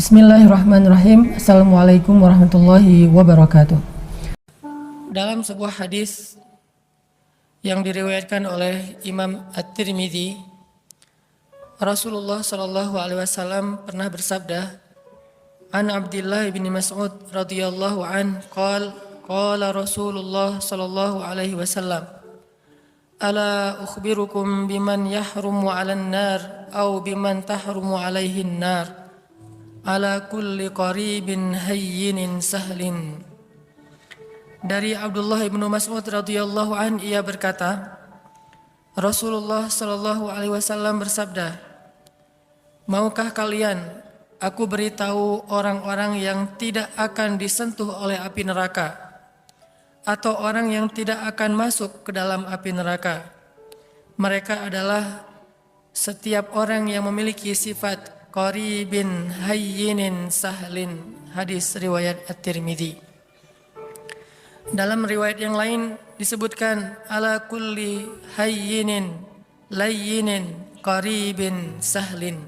Bismillahirrahmanirrahim. Assalamualaikum warahmatullahi wabarakatuh. Dalam sebuah hadis yang diriwayatkan oleh Imam At-Tirmidzi, Rasulullah sallallahu alaihi wasallam pernah bersabda, "An Abdullah bin Mas'ud radhiyallahu an qala Rasulullah sallallahu alaihi wasallam, ala ukhbirukum biman yahrumu 'alan nar aw biman tahrumu 'alaihi an-nar." Ala kulli qaribin hayyinin sahlin. Dari Abdullah bin Mas'ud radhiyallahu an, ia berkata, Rasulullah sallallahu alaihi wasallam bersabda, "Maukah kalian aku beritahu orang-orang yang tidak akan disentuh oleh api neraka, atau orang yang tidak akan masuk ke dalam api neraka? Mereka adalah setiap orang yang memiliki sifat qaribin hayyinin sahlin." Hadis riwayat At-Tirmidzi. Dalam riwayat yang lain disebutkan ala kulli hayyinin layyinin qaribin sahlin.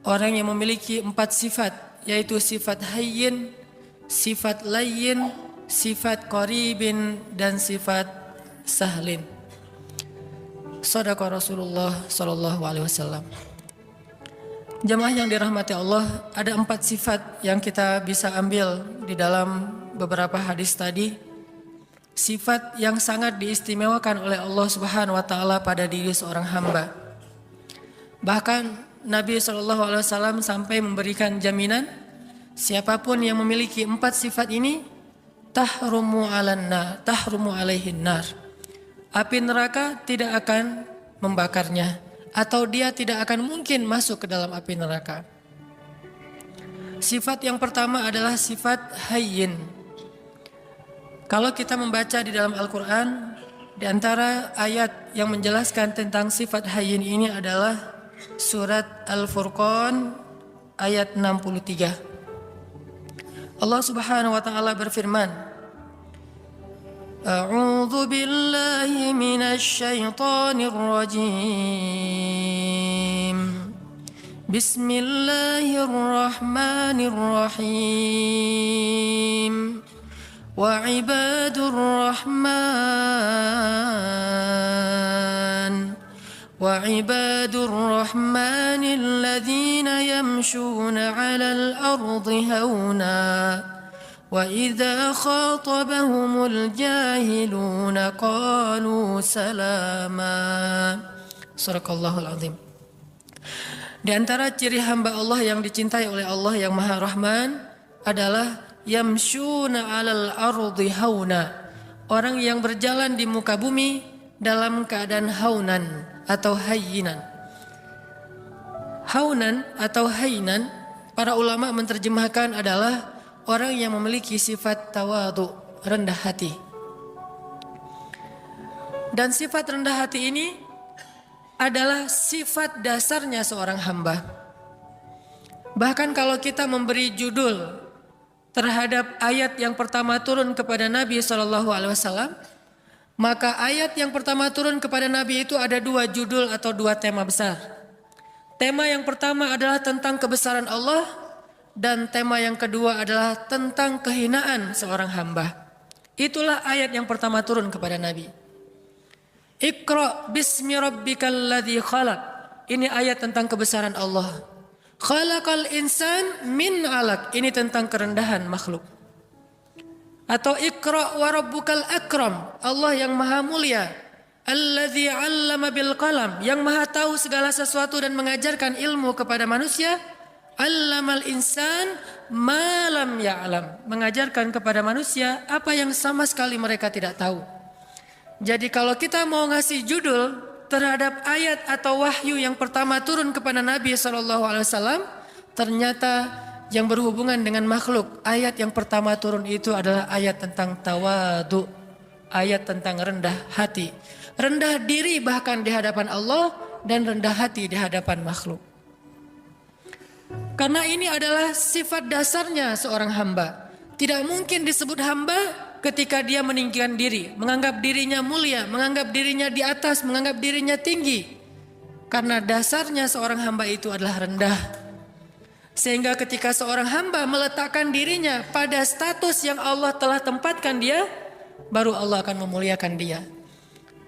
Orang yang memiliki 4 sifat, yaitu sifat hayyin, sifat layyin, sifat qaribin, dan sifat sahlin. Shadaqa Rasulullah sallallahu alaihi wasallam. Jemaah yang dirahmati Allah, ada 4 sifat yang kita bisa ambil di dalam beberapa hadis tadi. Sifat yang sangat diistimewakan oleh Allah Subhanahu wa taala pada diri seorang hamba. Bahkan Nabi SAW sampai memberikan jaminan, siapapun yang memiliki 4 sifat ini, tahrumu alaihin nar. Api neraka tidak akan membakarnya, atau dia tidak akan mungkin masuk ke dalam api neraka. Sifat yang pertama adalah sifat hayyin. Kalau kita membaca di dalam Al-Quran, di antara ayat yang menjelaskan tentang sifat hayyin ini adalah surat Al-Furqan ayat 63. Allah Subhanahu wa taala berfirman, A'udzu billahi minasy syaithanir rajim. Bismillahirrahmanirrahim. Wa ibadur rahmanil ladzina yamshuna 'alal ardi hauna. وَإِذَا خَاطَبَهُمُ الْجَاهِلُونَ قَالُوا سَلَامًا. Sadaqallahul azim. Di antara ciri hamba Allah yang dicintai oleh Allah yang Maha Rahman adalah yamshuna 'alal ardi hauna. Orang yang berjalan di muka bumi dalam keadaan haunan atau hayyinan. Haunan atau hayyinan, para ulama menerjemahkan adalah orang yang memiliki sifat tawadhu, rendah hati. Dan sifat rendah hati ini adalah sifat dasarnya seorang hamba. Bahkan kalau kita memberi judul terhadap ayat yang pertama turun kepada Nabi SAW, maka ayat yang pertama turun kepada Nabi itu ada 2 judul atau 2 tema besar. Tema yang pertama adalah tentang kebesaran Allah, dan tema yang kedua adalah tentang kehinaan seorang hamba. Itulah ayat yang pertama turun kepada Nabi. Iqra bismi rabbikal ladzi khalaq. Ini ayat tentang kebesaran Allah. Khalaqal insan min 'alaq. Ini tentang kerendahan makhluk. Atau Iqra wa rabbukal akram. Allah yang maha mulia. Alladzi 'allama bil qalam. Yang maha tahu segala sesuatu dan mengajarkan ilmu kepada manusia. Allamal insan ma lam ya'lam, mengajarkan kepada manusia apa yang sama sekali mereka tidak tahu. Jadi kalau kita mau ngasih judul terhadap ayat atau wahyu yang pertama turun kepada Nabi SAW, ternyata yang berhubungan dengan makhluk, ayat yang pertama turun itu adalah ayat tentang tawadhu, ayat tentang rendah hati, rendah diri bahkan di hadapan Allah, dan rendah hati di hadapan makhluk. Karena ini adalah sifat dasarnya seorang hamba. Tidak mungkin disebut hamba ketika dia meninggikan diri, menganggap dirinya mulia, menganggap dirinya di atas, menganggap dirinya tinggi. Karena dasarnya seorang hamba itu adalah rendah. Sehingga ketika seorang hamba meletakkan dirinya pada status yang Allah telah tempatkan dia, baru Allah akan memuliakan dia.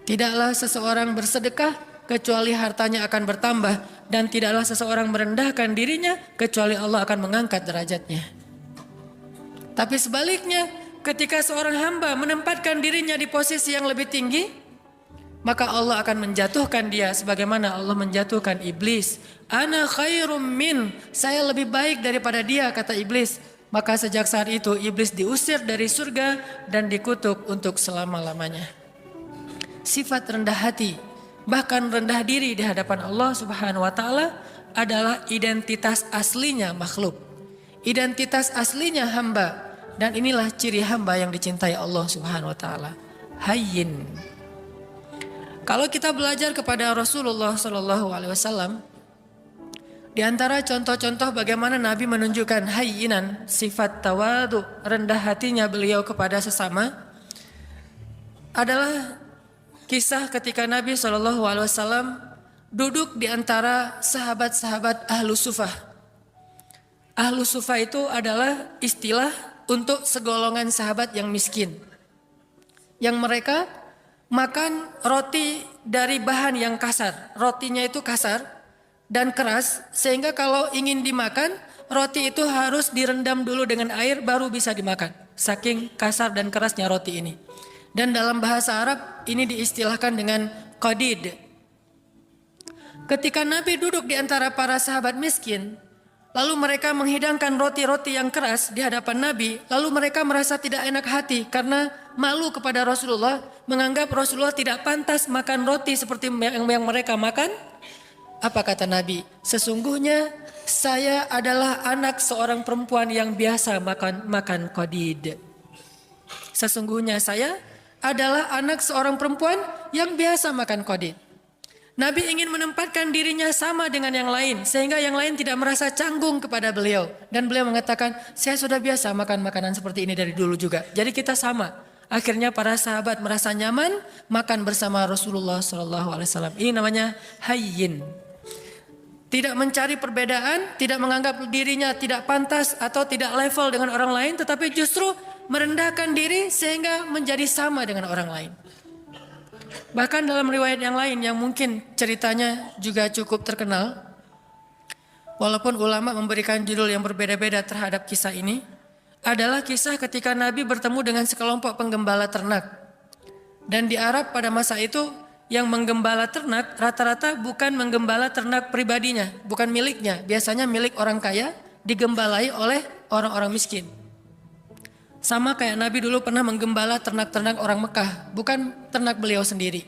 Tidaklah seseorang bersedekah kecuali hartanya akan bertambah, dan tidaklah seseorang merendahkan dirinya kecuali Allah akan mengangkat derajatnya. Tapi sebaliknya, ketika seorang hamba menempatkan dirinya di posisi yang lebih tinggi, maka Allah akan menjatuhkan dia sebagaimana Allah menjatuhkan iblis. Ana khairum min, saya lebih baik daripada dia, kata iblis. Maka sejak saat itu iblis diusir dari surga dan dikutuk untuk selama-lamanya. Sifat rendah hati, bahkan rendah diri di hadapan Allah Subhanahu wa taala adalah identitas aslinya makhluk. Identitas aslinya hamba, dan inilah ciri hamba yang dicintai Allah Subhanahu wa taala. Hayyin. Kalau kita belajar kepada Rasulullah Shallallahu Alaihi Wasallam, di antara contoh-contoh bagaimana Nabi menunjukkan hayyinan, sifat tawadu, rendah hatinya beliau kepada sesama, adalah kisah ketika Nabi Shallallahu Alaihi Wasallam duduk di antara sahabat-sahabat ahlu sufah. Ahlu sufah itu adalah istilah untuk segolongan sahabat yang miskin, yang mereka makan roti dari bahan yang kasar. Rotinya itu kasar dan keras, sehingga kalau ingin dimakan, roti itu harus direndam dulu dengan air baru bisa dimakan. Saking kasar dan kerasnya roti ini. Dan dalam bahasa Arab ini diistilahkan dengan qadid. Ketika Nabi duduk di antara para sahabat miskin, lalu mereka menghidangkan roti-roti yang keras di hadapan Nabi, lalu mereka merasa tidak enak hati karena malu kepada Rasulullah, menganggap Rasulullah tidak pantas makan roti seperti yang mereka makan. Apa kata Nabi? Sesungguhnya saya adalah anak seorang perempuan yang biasa makan qadid. Sesungguhnya saya adalah anak seorang perempuan yang biasa makan qadid. Nabi ingin menempatkan dirinya sama dengan yang lain, sehingga yang lain tidak merasa canggung kepada beliau. Dan beliau mengatakan, saya sudah biasa makan makanan seperti ini dari dulu juga. Jadi kita sama. Akhirnya para sahabat merasa nyaman makan bersama Rasulullah SAW. Ini namanya hayyin. Tidak mencari perbedaan, tidak menganggap dirinya tidak pantas atau tidak level dengan orang lain, tetapi justru merendahkan diri sehingga menjadi sama dengan orang lain. Bahkan dalam riwayat yang lain yang mungkin ceritanya juga cukup terkenal, walaupun ulama memberikan judul yang berbeda-beda terhadap kisah ini, adalah kisah ketika Nabi bertemu dengan sekelompok penggembala ternak. Dan di Arab pada masa itu yang menggembala ternak rata-rata bukan menggembala ternak pribadinya, bukan miliknya, biasanya milik orang kaya digembalai oleh orang-orang miskin. Sama kayak Nabi dulu pernah menggembala ternak-ternak orang Mekah, bukan ternak beliau sendiri.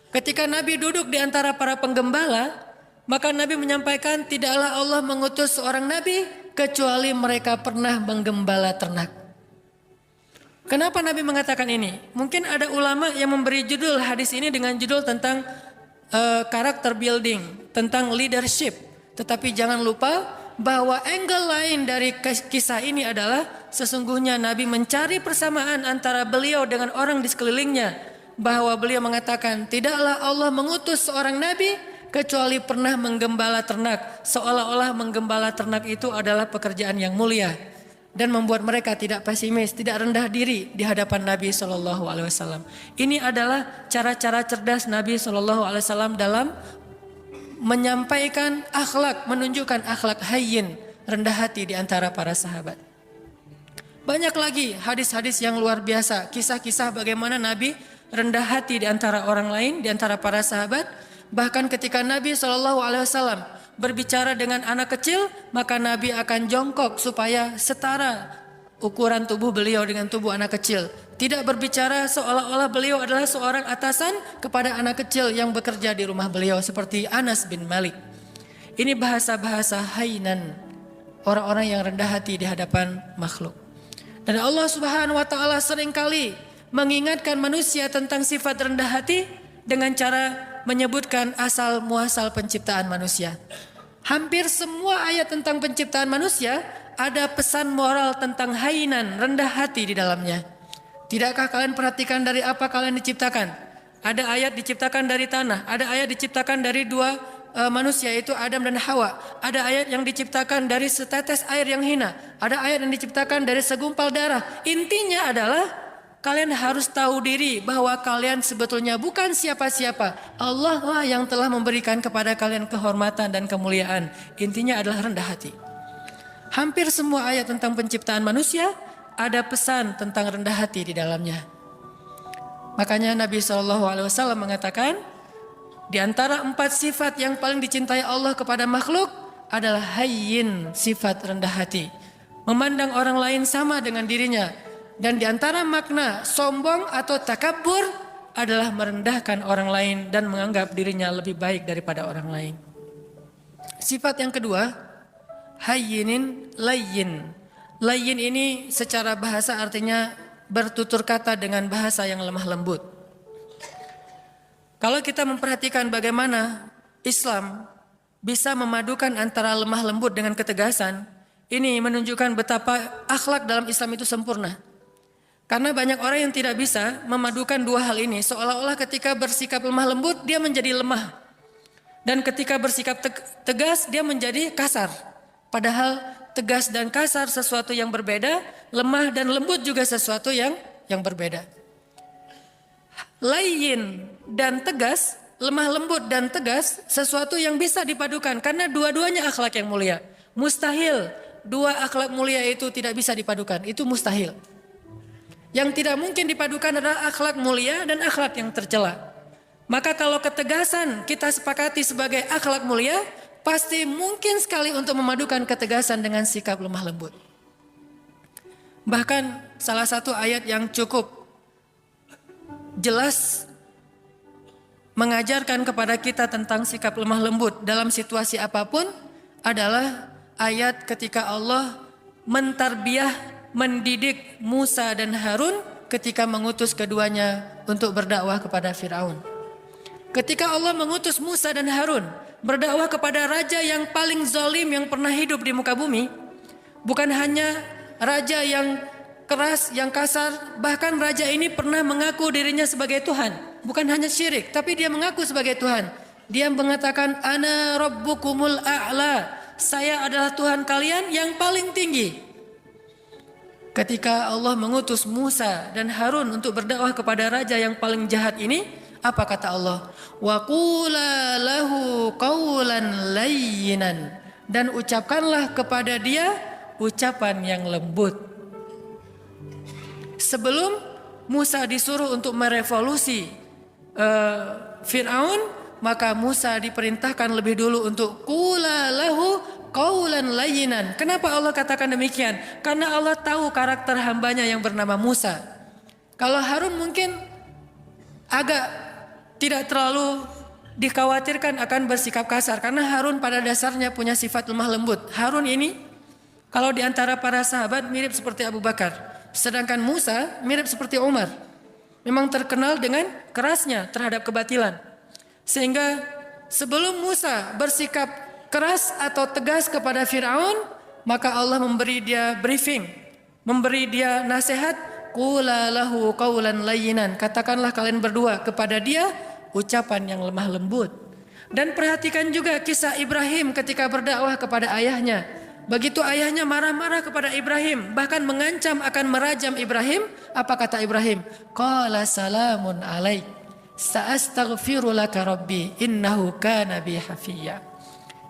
Ketika Nabi duduk di antara para penggembala, maka Nabi menyampaikan tidaklah Allah mengutus seorang Nabi kecuali mereka pernah menggembala ternak. Kenapa Nabi mengatakan ini? Mungkin ada ulama yang memberi judul hadis ini dengan judul tentang karakter building, tentang leadership. Tetapi jangan lupa bahwa angle lain dari kisah ini adalah sesungguhnya Nabi mencari persamaan antara beliau dengan orang di sekelilingnya, bahwa beliau mengatakan tidaklah Allah mengutus seorang Nabi kecuali pernah menggembala ternak, seolah-olah menggembala ternak itu adalah pekerjaan yang mulia dan membuat mereka tidak pesimis, tidak rendah diri di hadapan Nabi SAW. Ini adalah cara-cara cerdas Nabi SAW dalam menyampaikan akhlak, menunjukkan akhlak hayyin, rendah hati di antara para sahabat. Banyak lagi hadis-hadis yang luar biasa, kisah-kisah bagaimana Nabi rendah hati di antara orang lain, di antara para sahabat. Bahkan ketika Nabi SAW berbicara dengan anak kecil, maka Nabi akan jongkok supaya setara ukuran tubuh beliau dengan tubuh anak kecil. Tidak berbicara seolah-olah beliau adalah seorang atasan kepada anak kecil yang bekerja di rumah beliau seperti Anas bin Malik. Ini bahasa-bahasa hainan, orang-orang yang rendah hati di hadapan makhluk. Dan Allah Subhanahu wa taala seringkali mengingatkan manusia tentang sifat rendah hati dengan cara menyebutkan asal muasal penciptaan manusia. Hampir semua ayat tentang penciptaan manusia ada pesan moral tentang hainan, rendah hati di dalamnya. Tidakkah kalian perhatikan dari apa kalian diciptakan? Ada ayat diciptakan dari tanah, ada ayat diciptakan dari dua manusia itu Adam dan Hawa. Ada ayat yang diciptakan dari setetes air yang hina. Ada ayat yang diciptakan dari segumpal darah. Intinya adalah kalian harus tahu diri bahwa kalian sebetulnya bukan siapa-siapa. Allah lah yang telah memberikan kepada kalian kehormatan dan kemuliaan. Intinya adalah rendah hati. Hampir semua ayat tentang penciptaan manusia ada pesan tentang rendah hati di dalamnya. Makanya Nabi SAW mengatakan, di antara 4 sifat yang paling dicintai Allah kepada makhluk adalah hayyin, sifat rendah hati. Memandang orang lain sama dengan dirinya. Dan di antara makna sombong atau takabur adalah merendahkan orang lain dan menganggap dirinya lebih baik daripada orang lain. Sifat yang kedua, hayyinin layyin. Layyin ini secara bahasa artinya bertutur kata dengan bahasa yang lemah lembut. Kalau kita memperhatikan bagaimana Islam bisa memadukan antara lemah lembut dengan ketegasan, ini menunjukkan betapa akhlak dalam Islam itu sempurna. Karena banyak orang yang tidak bisa memadukan dua hal ini, seolah-olah ketika bersikap lemah lembut dia menjadi lemah. Dan ketika bersikap tegas dia menjadi kasar. Padahal tegas dan kasar sesuatu yang berbeda, lemah dan lembut juga sesuatu yang berbeda. Layyin dan tegas, lemah lembut dan tegas sesuatu yang bisa dipadukan karena dua-duanya akhlak yang mulia. Mustahil dua akhlak mulia itu tidak bisa dipadukan, itu mustahil. Yang tidak mungkin dipadukan adalah akhlak mulia dan akhlak yang tercela. Maka kalau ketegasan kita sepakati sebagai akhlak mulia, pasti mungkin sekali untuk memadukan ketegasan dengan sikap lemah lembut. Bahkan salah satu ayat yang cukup jelas mengajarkan kepada kita tentang sikap lemah lembut dalam situasi apapun adalah ayat ketika Allah mentarbiyah, mendidik Musa dan Harun ketika mengutus keduanya untuk berdakwah kepada Firaun. Ketika Allah mengutus Musa dan Harun berdakwah kepada raja yang paling zalim yang pernah hidup di muka bumi, bukan hanya raja yang keras, yang kasar, bahkan raja ini pernah mengaku dirinya sebagai Tuhan. Bukan hanya syirik, tapi dia mengaku sebagai Tuhan. Dia mengatakan, Ana Rabbukumul A'la, saya adalah Tuhan kalian yang paling tinggi. Ketika Allah mengutus Musa dan Harun untuk berdakwah kepada raja yang paling jahat ini, apa kata Allah? Wa qula lahu qawlan layyinan, dan ucapkanlah kepada dia ucapan yang lembut. Sebelum Musa disuruh untuk merevolusi Fir'aun, maka Musa diperintahkan lebih dulu untuk qula lahu qawlan layyinan. Kenapa Allah katakan demikian? Karena Allah tahu karakter hambanya yang bernama Musa. Kalau Harun mungkin agak tidak terlalu dikhawatirkan akan bersikap kasar, karena Harun pada dasarnya punya sifat lemah lembut. Harun ini kalau di antara para sahabat mirip seperti Abu Bakar. Sedangkan Musa mirip seperti Umar. Memang terkenal dengan kerasnya terhadap kebatilan. Sehingga sebelum Musa bersikap keras atau tegas kepada Fir'aun, maka Allah memberi dia briefing, memberi dia nasihat, qula lahu qawlan layyinan, katakanlah kalian berdua kepada dia ucapan yang lemah lembut. Dan perhatikan juga kisah Ibrahim ketika berdakwah kepada ayahnya. Begitu ayahnya marah-marah kepada Ibrahim, bahkan mengancam akan merajam Ibrahim, apa kata Ibrahim? Qala salamun alaik, sa'astaghfiru laka rabbi, innahu kana bi hafiyya.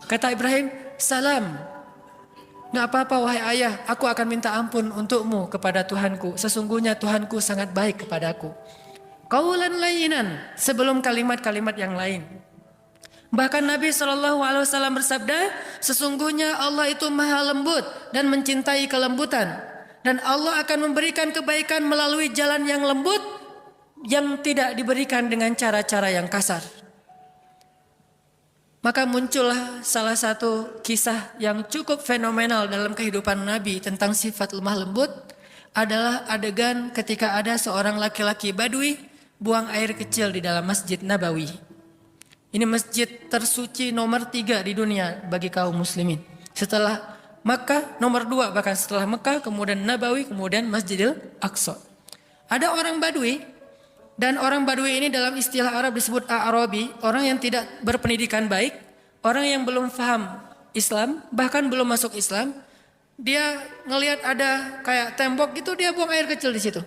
Kata Ibrahim, salam, gak apa-apa wahai ayah, aku akan minta ampun untukmu kepada Tuhanku. Sesungguhnya Tuhanku sangat baik kepadaku. Qawlan layyinan, sebelum kalimat-kalimat yang lain. Bahkan Nabi SAW bersabda, sesungguhnya Allah itu maha lembut dan mencintai kelembutan. Dan Allah akan memberikan kebaikan melalui jalan yang lembut, yang tidak diberikan dengan cara-cara yang kasar. Maka muncullah salah satu kisah yang cukup fenomenal dalam kehidupan Nabi tentang sifat lemah lembut, adalah adegan ketika ada seorang laki-laki Badui buang air kecil di dalam Masjid Nabawi. Ini masjid tersuci nomor 3 di dunia bagi kaum muslimin. Setelah Makkah, nomor 2 bahkan setelah Makkah, kemudian Nabawi, kemudian Masjidil Aqsa. Ada orang Badui, dan orang Badui ini dalam istilah Arab disebut A'rabi, orang yang tidak berpendidikan baik. orang yang belum paham Islam, bahkan belum masuk Islam, dia ngelihat ada kayak tembok gitu, dia buang air kecil di situ.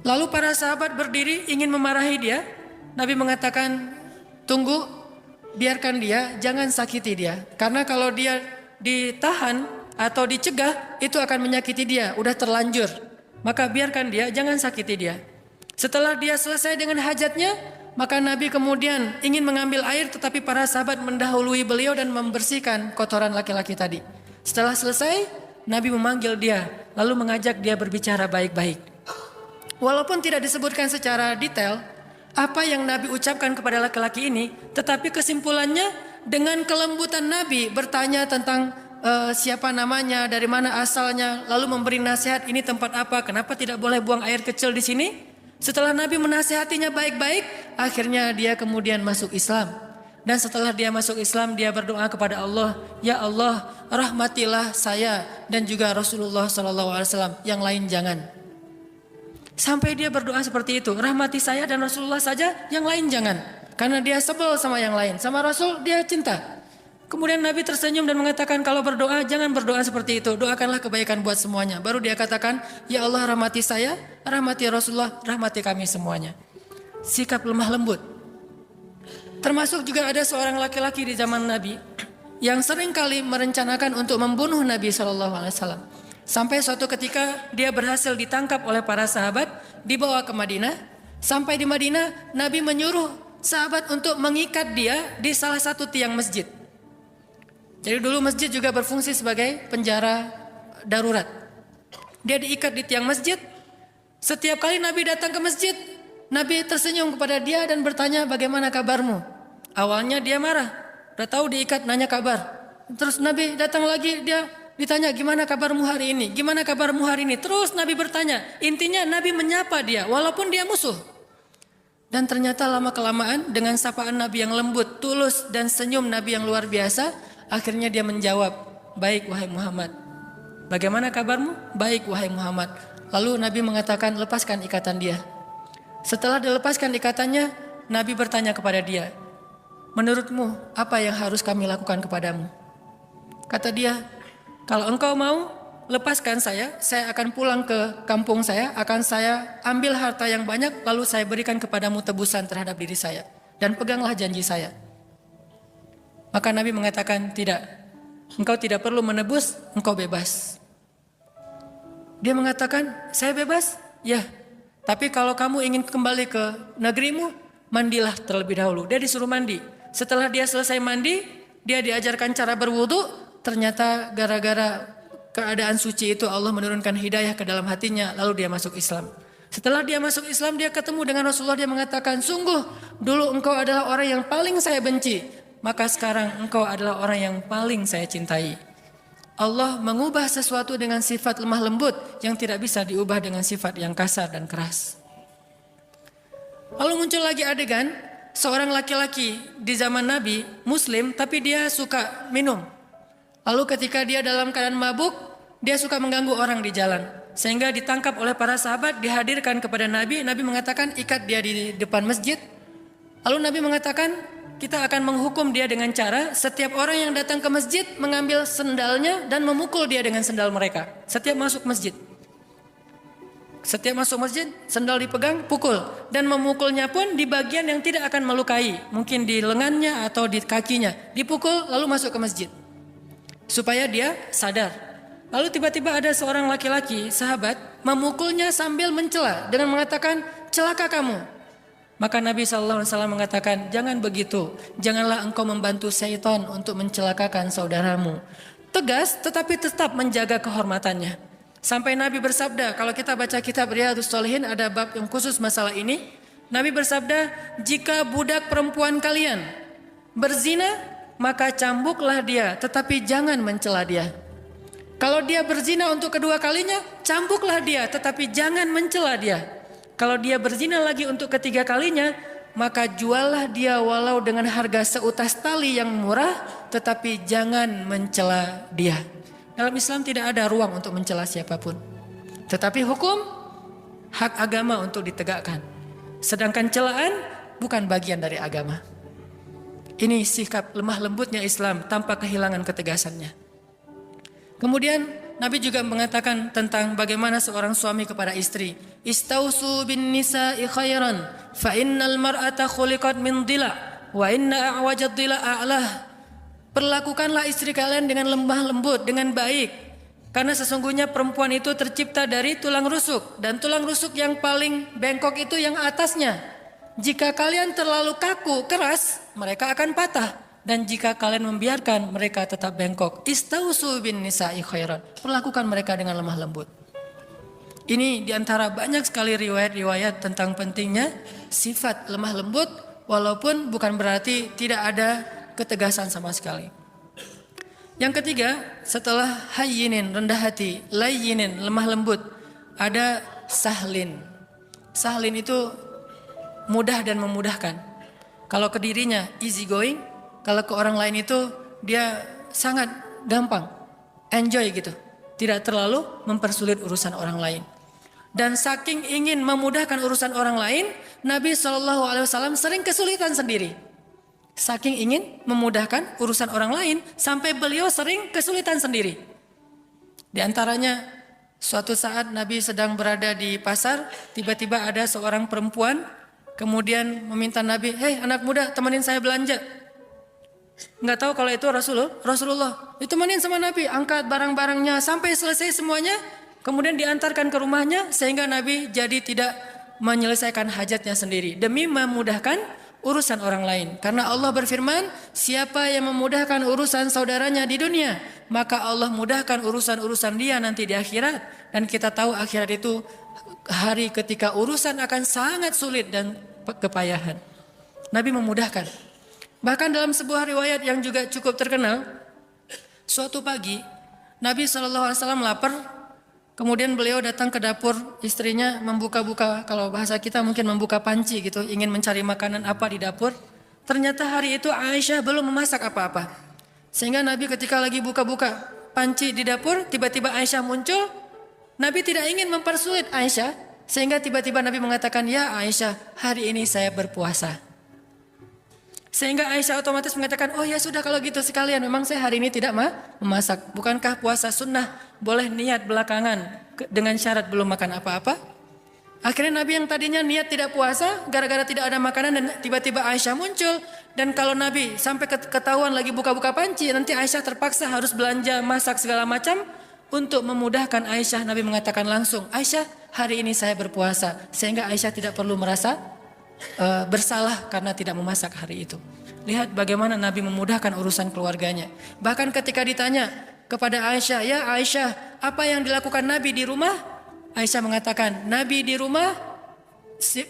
Lalu para sahabat berdiri ingin memarahi dia. Nabi mengatakan, tunggu, biarkan dia, jangan sakiti dia. Karena kalau dia ditahan atau dicegah, itu akan menyakiti dia, udah terlanjur. Maka biarkan dia, jangan sakiti dia. Setelah dia selesai dengan hajatnya, maka Nabi kemudian ingin mengambil air, tetapi para sahabat mendahului beliau dan membersihkan kotoran laki-laki tadi. Setelah selesai, Nabi memanggil dia, lalu mengajak dia berbicara baik-baik. Walaupun tidak disebutkan secara detail apa yang Nabi ucapkan kepada laki-laki ini, tetapi kesimpulannya dengan kelembutan Nabi bertanya tentang siapa namanya, dari mana asalnya, lalu memberi nasihat, ini tempat apa, kenapa tidak boleh buang air kecil di sini. Setelah Nabi menasihatinya baik-baik, akhirnya dia kemudian masuk Islam. Dan setelah dia masuk Islam, dia berdoa kepada Allah, ya Allah, rahmatilah saya dan juga Rasulullah SAW, yang lain jangan. Sampai dia berdoa seperti itu, rahmati saya dan Rasulullah saja, yang lain jangan. Karena dia sebel sama yang lain, sama Rasul dia cinta. Kemudian Nabi tersenyum dan mengatakan, kalau berdoa jangan berdoa seperti itu, doakanlah kebaikan buat semuanya. Baru dia katakan, ya Allah rahmati saya, rahmati Rasulullah, rahmati kami semuanya. Sikap lemah lembut. Termasuk juga ada seorang laki-laki di zaman Nabi yang seringkali merencanakan untuk membunuh Nabi SAW. Sampai suatu ketika dia berhasil ditangkap oleh para sahabat, dibawa ke Madinah. Sampai di Madinah, Nabi menyuruh sahabat untuk mengikat dia di salah satu tiang masjid. Jadi dulu masjid juga berfungsi sebagai penjara darurat. Dia diikat di tiang masjid. Setiap kali Nabi datang ke masjid, Nabi tersenyum kepada dia dan bertanya, bagaimana kabarmu? Awalnya dia marah, udah tahu diikat, nanya kabar. Terus Nabi datang lagi, dia ditanya, gimana kabarmu hari ini? Gimana kabarmu hari ini? Terus Nabi bertanya. Intinya Nabi menyapa dia walaupun dia musuh. Dan ternyata lama-kelamaan dengan sapaan Nabi yang lembut, tulus dan senyum Nabi yang luar biasa, akhirnya dia menjawab, baik wahai Muhammad. Bagaimana kabarmu? Baik wahai Muhammad. Lalu Nabi mengatakan, lepaskan ikatan dia. Setelah dilepaskan ikatannya, Nabi bertanya kepada dia, menurutmu apa yang harus kami lakukan kepadamu? Kata dia, kalau engkau mau lepaskan saya akan pulang ke kampung saya, akan saya ambil harta yang banyak, lalu saya berikan kepadamu tebusan terhadap diri saya. Dan peganglah janji saya. Maka Nabi mengatakan, tidak, engkau tidak perlu menebus, engkau bebas. Dia mengatakan, saya bebas? Ya, tapi kalau kamu ingin kembali ke negerimu, mandilah terlebih dahulu. Dia disuruh mandi. Setelah dia selesai mandi, dia diajarkan cara berwudu. Ternyata gara-gara keadaan suci itu Allah menurunkan hidayah ke dalam hatinya, lalu dia masuk Islam. Setelah dia masuk Islam, dia ketemu dengan Rasulullah, dia mengatakan, sungguh dulu engkau adalah orang yang paling saya benci, maka sekarang engkau adalah orang yang paling saya cintai. Allah mengubah sesuatu dengan sifat lemah lembut yang tidak bisa diubah dengan sifat yang kasar dan keras. Lalu muncul lagi adegan, seorang laki-laki di zaman Nabi, Muslim, tapi dia suka minum. Lalu ketika dia dalam keadaan mabuk, dia suka mengganggu orang di jalan. Sehingga ditangkap oleh para sahabat, dihadirkan kepada Nabi. Nabi mengatakan, ikat dia di depan masjid. Lalu Nabi mengatakan, kita akan menghukum dia dengan cara, setiap orang yang datang ke masjid mengambil sendalnya dan memukul dia dengan sendal mereka. Setiap masuk masjid. Setiap masuk masjid, sendal dipegang, pukul. Dan memukulnya pun di bagian yang tidak akan melukai. Mungkin di lengannya atau di kakinya. Dipukul lalu masuk ke masjid. Supaya dia sadar. Lalu tiba-tiba ada seorang laki-laki, sahabat, memukulnya sambil mencela dengan mengatakan, celaka kamu. Maka Nabi SAW mengatakan, jangan begitu. Janganlah engkau membantu syaitan untuk mencelakakan saudaramu. Tegas tetapi tetap menjaga kehormatannya. Sampai Nabi bersabda, kalau kita baca kitab Riyadhus Shalihin ada bab yang khusus masalah ini. Nabi bersabda, jika budak perempuan kalian berzina, maka cambuklah dia, tetapi jangan mencela dia. Kalau dia berzina untuk kedua kalinya, cambuklah dia, tetapi jangan mencela dia. Kalau dia berzina lagi untuk ketiga kalinya, maka juallah dia walau dengan harga seutas tali yang murah, tetapi jangan mencela dia. Dalam Islam tidak ada ruang untuk mencela siapapun. Tetapi hukum, hak agama untuk ditegakkan. Sedangkan celaan bukan bagian dari agama. Ini sikap lemah lembutnya Islam tanpa kehilangan ketegasannya. Kemudian Nabi juga mengatakan tentang bagaimana seorang suami kepada istri. Istausu bin nisa'i khairan fa innal mar'ata khuliqat min dhila wa inna a'wajad dhila a'lah. Perlakukanlah istri kalian dengan lemah lembut, dengan baik. Karena sesungguhnya perempuan itu tercipta dari tulang rusuk. Dan tulang rusuk yang paling bengkok itu yang atasnya. Jika kalian terlalu kaku, keras, mereka akan patah. Dan jika kalian membiarkan, mereka tetap bengkok. Istausu bin nisa'i khairan. Perlakukan mereka dengan lemah lembut. Ini diantara banyak sekali riwayat-riwayat tentang pentingnya sifat lemah lembut. Walaupun bukan berarti tidak ada ketegasan sama sekali. Yang ketiga, setelah hayyinin, rendah hati, layyinin, lemah lembut, ada sahlin. Sahlin itu mudah dan memudahkan. Kalau ke dirinya easy going, kalau ke orang lain itu dia sangat gampang, enjoy gitu. Tidak terlalu mempersulit urusan orang lain. Dan saking ingin memudahkan urusan orang lain, Nabi SAW sering kesulitan sendiri. Saking ingin memudahkan urusan orang lain, sampai beliau sering kesulitan sendiri. Di antaranya, suatu saat Nabi sedang berada di pasar, tiba-tiba ada seorang perempuan, kemudian meminta Nabi, "Hei anak muda, temenin saya belanja." Nggak tahu kalau itu Rasulullah. Ditemenin sama Nabi, angkat barang-barangnya sampai selesai semuanya, kemudian diantarkan ke rumahnya, sehingga Nabi jadi tidak menyelesaikan hajatnya sendiri, demi memudahkan urusan orang lain. Karena Allah berfirman, siapa yang memudahkan urusan saudaranya di dunia, maka Allah mudahkan urusan-urusan dia nanti di akhirat. Dan kita tahu akhirat itu hari ketika urusan akan sangat sulit dan kepayahan. Nabi memudahkan. Bahkan dalam sebuah riwayat yang juga cukup terkenal, suatu pagi Nabi SAW lapar. Kemudian beliau datang ke dapur istrinya, membuka-buka, kalau bahasa kita mungkin membuka panci gitu, ingin mencari makanan apa di dapur. Ternyata hari itu Aisyah belum memasak apa-apa. Sehingga Nabi ketika lagi buka-buka panci di dapur, tiba-tiba Aisyah muncul. Nabi tidak ingin mempersulit Aisyah, sehingga tiba-tiba Nabi mengatakan, "Ya Aisyah, hari ini saya berpuasa." Sehingga Aisyah otomatis mengatakan, "Oh ya sudah kalau gitu sekalian, memang saya hari ini tidak memasak. Bukankah puasa sunnah boleh niat belakangan dengan syarat belum makan apa-apa?" Akhirnya Nabi yang tadinya niat tidak puasa gara-gara tidak ada makanan, dan tiba-tiba Aisyah muncul. Dan kalau Nabi sampai ketahuan lagi buka-buka panci, nanti Aisyah terpaksa harus belanja, masak segala macam. Untuk memudahkan Aisyah, Nabi mengatakan langsung, "Aisyah, hari ini saya berpuasa." Sehingga Aisyah tidak perlu merasa bersalah karena tidak memasak hari itu. Lihat bagaimana Nabi memudahkan urusan keluarganya. Bahkan ketika ditanya kepada Aisyah, "Ya Aisyah, apa yang dilakukan Nabi di rumah?" Aisyah mengatakan, "Nabi di rumah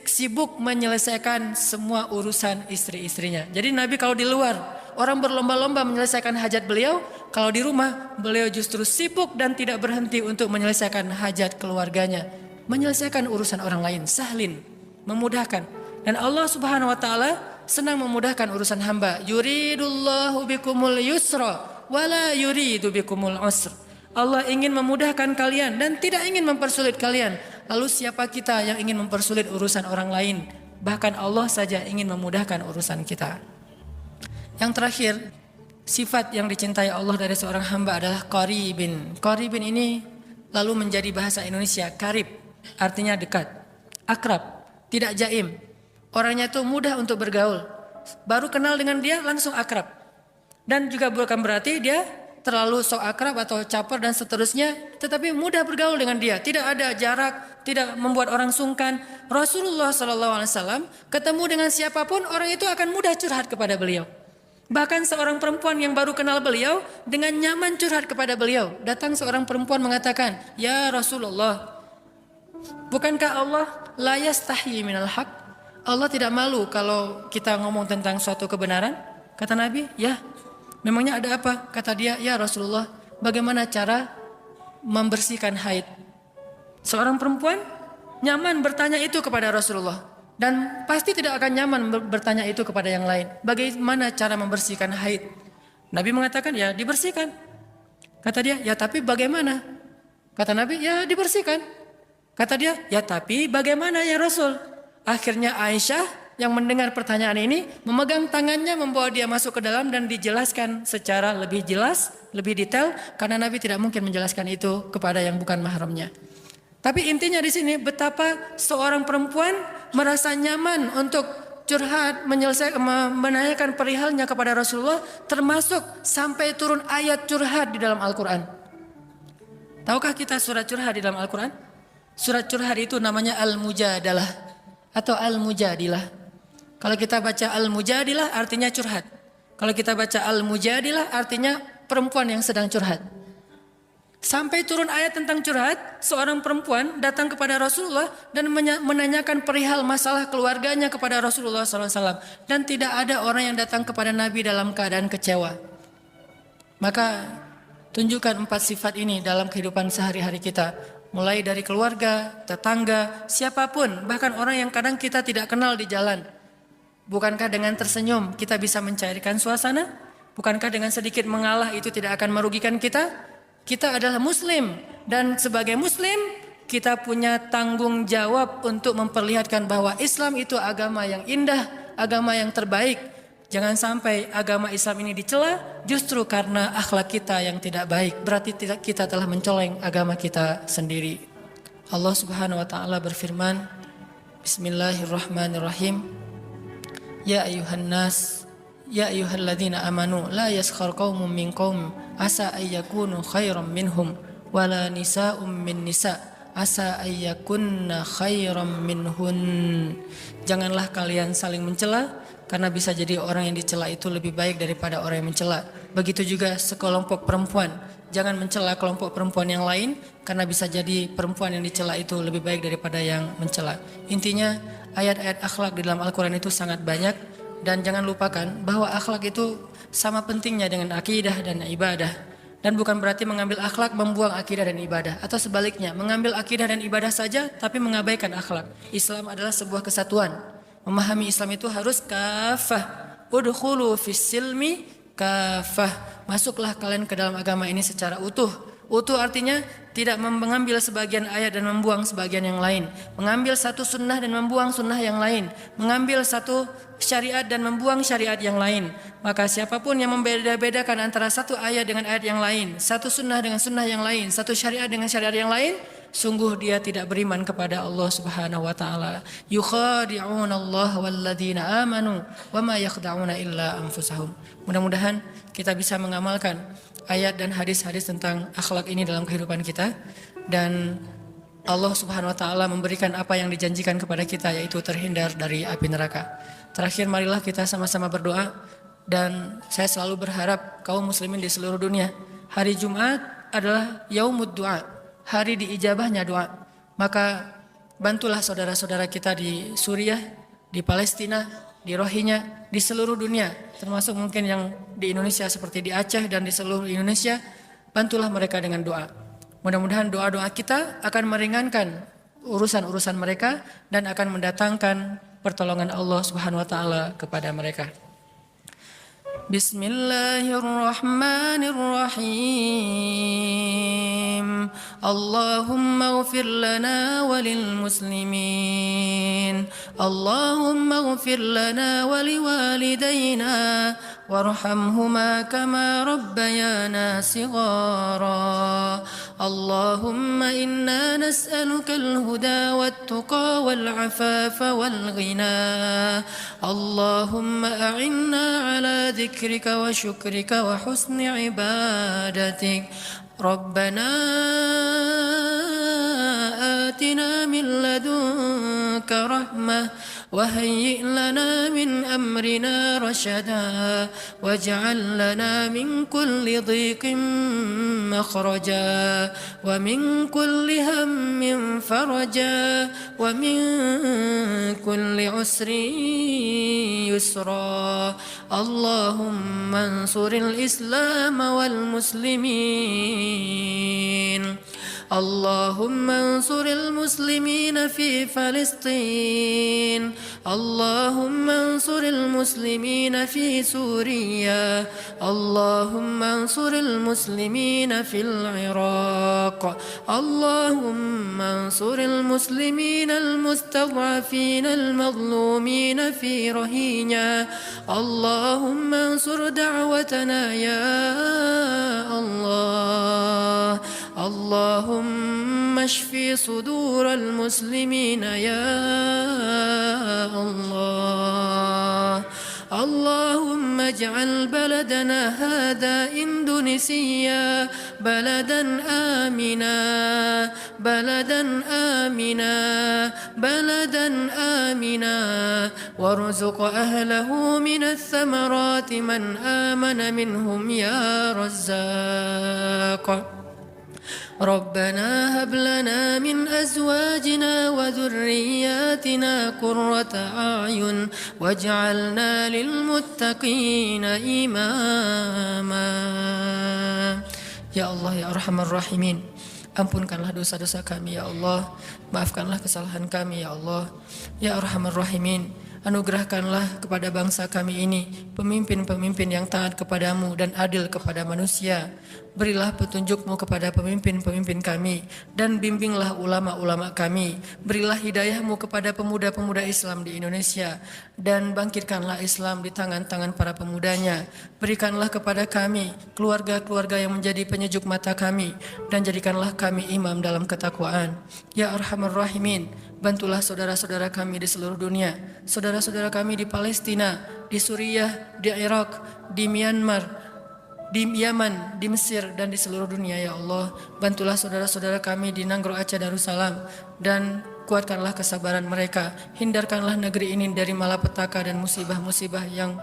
sibuk menyelesaikan semua urusan istri-istrinya." Jadi Nabi kalau di luar orang berlomba-lomba menyelesaikan hajat beliau, kalau di rumah beliau justru sibuk dan tidak berhenti untuk menyelesaikan hajat keluarganya, menyelesaikan urusan orang lain. Sahlin, memudahkan. Dan Allah Subhanahu wa taala senang memudahkan urusan hamba. Yuridullahu bikumul yusra wala yuridu bikumul usra. Allah ingin memudahkan kalian dan tidak ingin mempersulit kalian. Lalu siapa kita yang ingin mempersulit urusan orang lain? Bahkan Allah saja ingin memudahkan urusan kita. Yang terakhir, sifat yang dicintai Allah dari seorang hamba adalah qaribin. Qaribin ini lalu menjadi bahasa Indonesia karib, artinya dekat, akrab, tidak jaim. Orangnya itu mudah untuk bergaul. Baru kenal dengan dia langsung akrab. Dan juga bukan berarti dia terlalu sok akrab atau caper dan seterusnya, tetapi mudah bergaul dengan dia. Tidak ada jarak, tidak membuat orang sungkan. Rasulullah SAW ketemu dengan siapapun, orang itu akan mudah curhat kepada beliau. Bahkan seorang perempuan yang baru kenal beliau dengan nyaman curhat kepada beliau. Datang seorang perempuan mengatakan, "Ya Rasulullah, bukankah Allah la yastahyi minal haq?" Allah tidak malu kalau kita ngomong tentang suatu kebenaran? Kata Nabi, "Ya, memangnya ada apa?" Kata dia, "Ya Rasulullah, bagaimana cara membersihkan haid?" Seorang perempuan nyaman bertanya itu kepada Rasulullah. Dan pasti tidak akan nyaman bertanya itu kepada yang lain. Bagaimana cara membersihkan haid? Nabi mengatakan, "Ya dibersihkan." Kata dia, "Ya tapi bagaimana?" Kata Nabi, "Ya dibersihkan." Kata dia, "Ya tapi bagaimana ya Rasul?" Akhirnya Aisyah yang mendengar pertanyaan ini memegang tangannya, membawa dia masuk ke dalam dan dijelaskan secara lebih jelas, lebih detail, karena Nabi tidak mungkin menjelaskan itu kepada yang bukan mahramnya. Tapi intinya di sini betapa seorang perempuan merasa nyaman untuk curhat, menanyakan perihalnya kepada Rasulullah, termasuk sampai turun ayat curhat di dalam Al-Quran. Tahukah kita surat curhat di dalam Al-Quran? Surat curhat itu namanya Al-Mujadalah atau Al-Mujadilah. Kalau kita baca Al-Mujadilah artinya curhat. Kalau kita baca Al-Mujadilah artinya perempuan yang sedang curhat. Sampai turun ayat tentang curhat, seorang perempuan datang kepada Rasulullah dan menanyakan perihal masalah keluarganya kepada Rasulullah SAW. Dan tidak ada orang yang datang kepada Nabi dalam keadaan kecewa. Maka tunjukkan 4 sifat ini dalam kehidupan sehari-hari kita. Mulai dari keluarga, tetangga, siapapun, bahkan orang yang kadang kita tidak kenal di jalan. Bukankah dengan tersenyum kita bisa mencairkan suasana? Bukankah dengan sedikit mengalah itu tidak akan merugikan kita? Kita adalah muslim dan sebagai muslim kita punya tanggung jawab untuk memperlihatkan bahwa Islam itu agama yang indah, agama yang terbaik. Jangan sampai agama Islam ini dicela justru karena akhlak kita yang tidak baik. Berarti kita telah mencoleng agama kita sendiri. Allah Subhanahu wa taala berfirman, Bismillahirrahmanirrahim. Ya ayuhan nas, ya ayyuhalladzina amanu, la yaskhar qaumun min qaum, asa ayyakunu khairan minhum, wala nisa'um min nisa, asa ayyakunna khairan minhun. Janganlah kalian saling mencela, karena bisa jadi orang yang dicela itu lebih baik daripada orang yang mencela. Begitu juga sekelompok perempuan, jangan mencela kelompok perempuan yang lain, karena bisa jadi perempuan yang dicela itu lebih baik daripada yang mencela. Intinya ayat-ayat akhlak di dalam Al-Quran itu sangat banyak. Dan jangan lupakan bahwa akhlak itu sama pentingnya dengan akidah dan ibadah. Dan bukan berarti mengambil akhlak membuang akidah dan ibadah. Atau sebaliknya, mengambil akidah dan ibadah saja tapi mengabaikan akhlak. Islam adalah sebuah kesatuan. Memahami Islam itu harus kafah. Udkhulu fis silmi kafah. Masuklah kalian ke dalam agama ini secara utuh. Utuh artinya tidak mengambil sebagian ayat dan membuang sebagian yang lain. Mengambil satu sunnah dan membuang sunnah yang lain. Mengambil satu syariat dan membuang syariat yang lain. Maka siapapun yang membeda-bedakan antara satu ayat dengan ayat yang lain, satu sunnah dengan sunnah yang lain, satu syariat dengan syariat yang lain, sungguh dia tidak beriman kepada Allah Subhanahu wa taala. Yukhadi'una Allah walladzina amanu wama yakhda'una illa anfusahum. Mudah-mudahan kita bisa mengamalkan ayat dan hadis-hadis tentang akhlak ini dalam kehidupan kita, dan Allah Subhanahu wa taala memberikan apa yang dijanjikan kepada kita, yaitu terhindar dari api neraka. Terakhir, marilah kita sama-sama berdoa, dan saya selalu berharap kaum muslimin di seluruh dunia, hari Jumat adalah yaumud du'a, hari diijabahnya doa. Maka bantulah saudara-saudara kita di Suriah, di Palestina, di Rohingya, di seluruh dunia, termasuk mungkin yang di Indonesia seperti di Aceh dan di seluruh Indonesia. Bantulah mereka dengan doa. Mudah-mudahan doa-doa kita akan meringankan urusan-urusan mereka dan akan mendatangkan pertolongan Allah Subhanahu wa taala kepada mereka. Bismillahirrahmanirrahim. Allahumma ighfir lana walil muslimin. Allahumma ighfir lana waliwalidayna warhamhuma kama rabbayana shighara. Allahumma inna nas'aluka al-huda wat-tuqa wal-'afafa wal-ghina. Allahumma a'inna ala dhikrika wa syukrika wa husni ibadatik. Rabbana atina min ladunka rahmah وهيئ لنا من أمرنا رشدا واجعل لنا من كل ضيق مخرجا ومن كل هم فرجا ومن كل عسر يسرا اللهم انصر الإسلام والمسلمين اللهم انصر المسلمين في فلسطين اللهم انصر المسلمين في سوريا اللهم انصر المسلمين في العراق اللهم انصر المسلمين المستضعفين المظلومين في رهينيا اللهم انصر دعوتنا يا الله اللهم اشف صدور المسلمين يا الله اللهم اجعل بلدنا هذا إندونيسيا بلدا آمنا بلدا آمنا بلدا آمنا وارزق أهله من الثمرات من آمن منهم يا رزاق ربنا هب لنا من أزواجنا وذرياتنا قرة أعين واجعلنا للمتقين إماما. Ya Allah, ya Arhamar Rahimin, ampunkanlah dosa-dosa kami ya Allah, maafkanlah kesalahan kami ya Allah. Ya Arhamar Rahimin, anugerahkanlah kepada bangsa kami ini pemimpin-pemimpin yang taat kepadamu dan adil kepada manusia. Berilah petunjuk-Mu kepada pemimpin-pemimpin kami dan bimbinglah ulama-ulama kami. Berilah hidayah-Mu kepada pemuda-pemuda Islam di Indonesia dan bangkitkanlah Islam di tangan-tangan para pemudanya. Berikanlah kepada kami keluarga-keluarga yang menjadi penyejuk mata kami dan jadikanlah kami imam dalam ketakwaan. Ya Arhamar Rahimin, bantulah saudara-saudara kami di seluruh dunia, saudara-saudara kami di Palestina, di Suriah, di Irak, di Myanmar, di Yaman, di Mesir, dan di seluruh dunia ya Allah. Bantulah saudara-saudara kami di Nanggro Aceh Darussalam dan kuatkanlah kesabaran mereka. Hindarkanlah negeri ini dari malapetaka dan musibah-musibah yang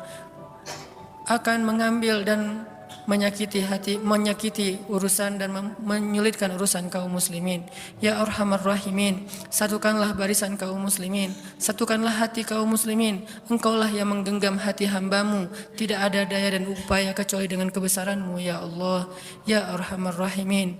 akan mengambil dan menyakiti urusan dan menyulitkan urusan kaum muslimin. Ya Arhamar Rahimin, satukanlah barisan kaum muslimin, satukanlah hati kaum muslimin. Engkaulah yang menggenggam hati hamba-Mu, tidak ada daya dan upaya kecuali dengan kebesaran-Mu ya Allah. Ya Arhamar Rahimin,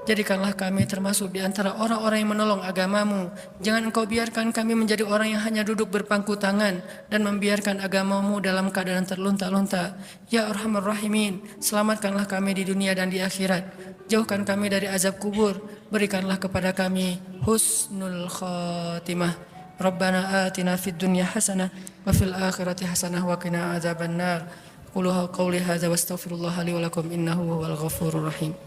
jadikanlah kami termasuk di antara orang-orang yang menolong agama-Mu. Jangan Engkau biarkan kami menjadi orang yang hanya duduk berpangku tangan dan membiarkan agama-Mu dalam keadaan terlunta-lunta. Ya Arhamar Rahimin, selamatkanlah kami di dunia dan di akhirat. Jauhkan kami dari azab kubur. Berikanlah kepada kami husnul khatimah. Rabbana atina fid dunya hasanah wa fil akhirati hasanah wa qina adzabannar. Qulu qawli hadza wastaghfirullah li wa lakum innahu huwal ghafurur rahim.